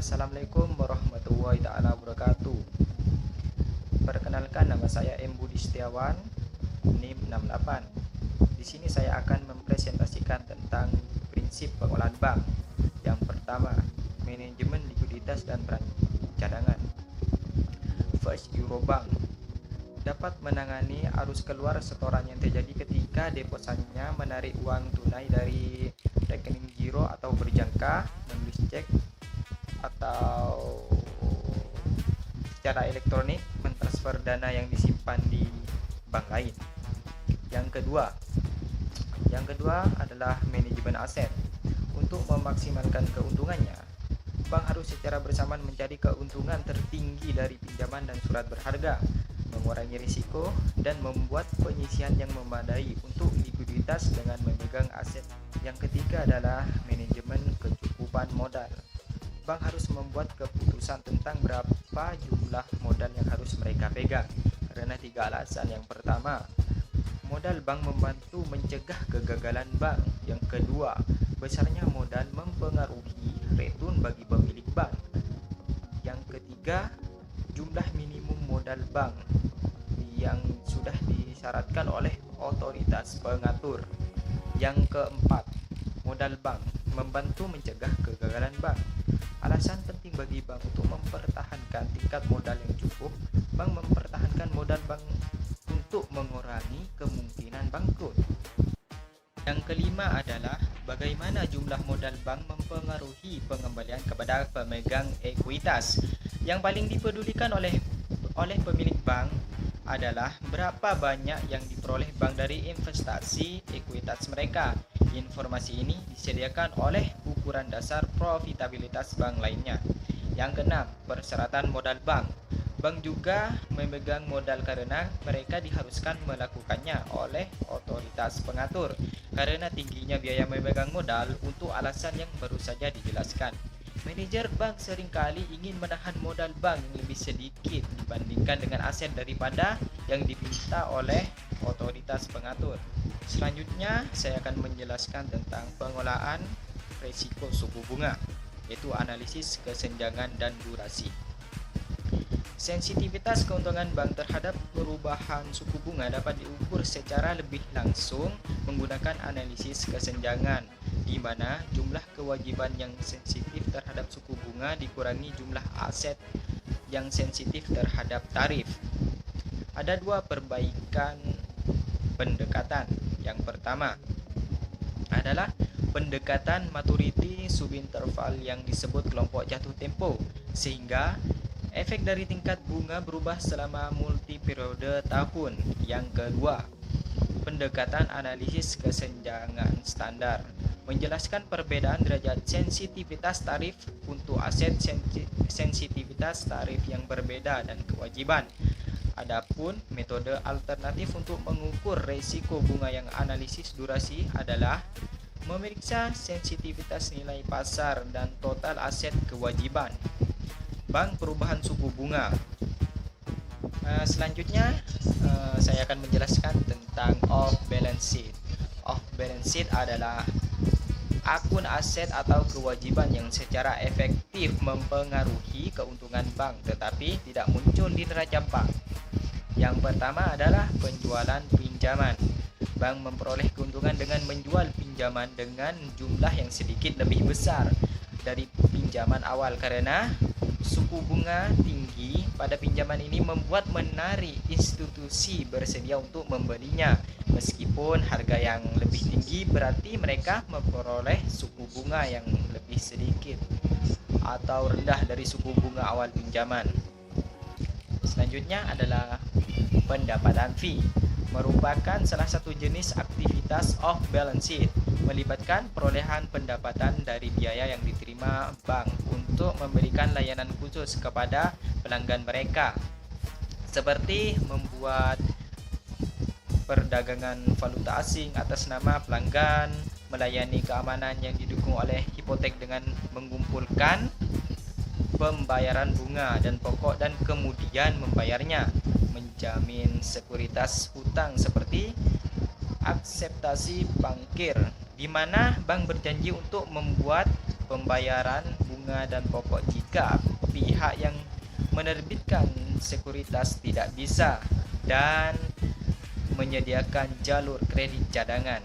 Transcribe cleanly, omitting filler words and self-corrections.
Assalamualaikum warahmatullahi taala wabarakatuh. Perkenalkan, nama saya M. Budi Setiawan, NIM 68. Di sini saya akan mempresentasikan tentang prinsip pengolahan bank. Yang pertama, manajemen likuiditas dan peran cadangan. First, Eurobank dapat menangani arus keluar setoran yang terjadi ketika deposannya menarik uang tunai dari rekening giro atau berjangka, menulis cek atau secara elektronik mentransfer dana yang disimpan di bank lain. Yang kedua adalah manajemen aset. Untuk memaksimalkan keuntungannya, bank harus secara bersamaan mencari keuntungan tertinggi dari pinjaman dan surat berharga, mengurangi risiko, dan membuat penyisihan yang memadai untuk likuiditas dengan memegang aset. Yang ketiga adalah manajemen kecukupan modal. Bank harus membuat keputusan tentang berapa jumlah modal yang harus mereka pegang karena 3 alasan. Yang pertama, modal bank membantu mencegah kegagalan bank. Yang kedua, besarnya modal mempengaruhi return bagi pemilik bank. Yang ketiga, jumlah minimum modal bank yang sudah disyaratkan oleh otoritas pengatur. Yang keempat, modal bank membantu mencegah kegagalan bank. Alasan penting bagi bank untuk mempertahankan tingkat modal yang cukup. Bank mempertahankan modal bank untuk mengurangi kemungkinan bangkrut. Yang kelima adalah bagaimana jumlah modal bank mempengaruhi pengembalian kepada pemegang ekuitas. Yang paling dipedulikan oleh pemilik bank adalah berapa banyak yang diperoleh bank dari investasi ekuitas mereka. Informasi ini disediakan oleh ukuran dasar profitabilitas bank lainnya. Yang keenam, persyaratan modal bank. Bank juga memegang modal karena mereka diharuskan melakukannya oleh otoritas pengatur karena tingginya biaya memegang modal untuk alasan yang baru saja dijelaskan. Manajer bank seringkali ingin menahan modal bank yang lebih sedikit dibandingkan dengan aset daripada yang diminta oleh otoritas pengatur. Selanjutnya, saya akan menjelaskan tentang pengolahan risiko suku bunga, yaitu analisis kesenjangan dan durasi. Sensitivitas keuntungan bank terhadap perubahan suku bunga dapat diukur secara lebih langsung menggunakan analisis kesenjangan, di mana jumlah kewajiban yang sensitif terhadap suku bunga dikurangi jumlah aset yang sensitif terhadap tarif. Ada 2 perbaikan pendekatan. Yang pertama adalah pendekatan maturity subinterval yang disebut kelompok jatuh tempo, sehingga efek dari tingkat bunga berubah selama multi periode tahun. Yang kedua, pendekatan analisis kesenjangan standar menjelaskan perbedaan derajat sensitivitas tarif untuk aset, sensitivitas tarif yang berbeda, dan kewajiban. Adapun metode alternatif untuk mengukur risiko bunga yang analisis durasi adalah memeriksa sensitivitas nilai pasar dan total aset kewajiban bank perubahan suku bunga. Selanjutnya saya akan menjelaskan tentang off balance sheet. Off balance sheet adalah akun aset atau kewajiban yang secara efektif mempengaruhi keuntungan bank tetapi tidak muncul di neraca bank. Yang pertama adalah penjualan pinjaman. Bank memperoleh keuntungan dengan menjual pinjaman dengan jumlah yang sedikit lebih besar dari pinjaman awal karena suku bunga tinggi pada pinjaman ini membuat menarik institusi bersedia untuk membelinya. Meskipun harga yang lebih tinggi berarti mereka memperoleh suku bunga yang lebih sedikit atau rendah dari suku bunga awal pinjaman. Selanjutnya adalah pendapatan fee, merupakan salah satu jenis aktivitas off balance sheet, melibatkan perolehan pendapatan dari biaya yang diterima bank untuk memberikan layanan khusus kepada pelanggan mereka, seperti membuat perdagangan valuta asing atas nama pelanggan, melayani keamanan yang didukung oleh hipotek dengan mengumpulkan pembayaran bunga dan pokok dan kemudian membayarnya, menjamin sekuritas hutang seperti akseptasi bankir, di mana bank berjanji untuk membuat pembayaran bunga dan pokok jika pihak yang menerbitkan sekuritas tidak bisa, dan menyediakan jalur kredit cadangan.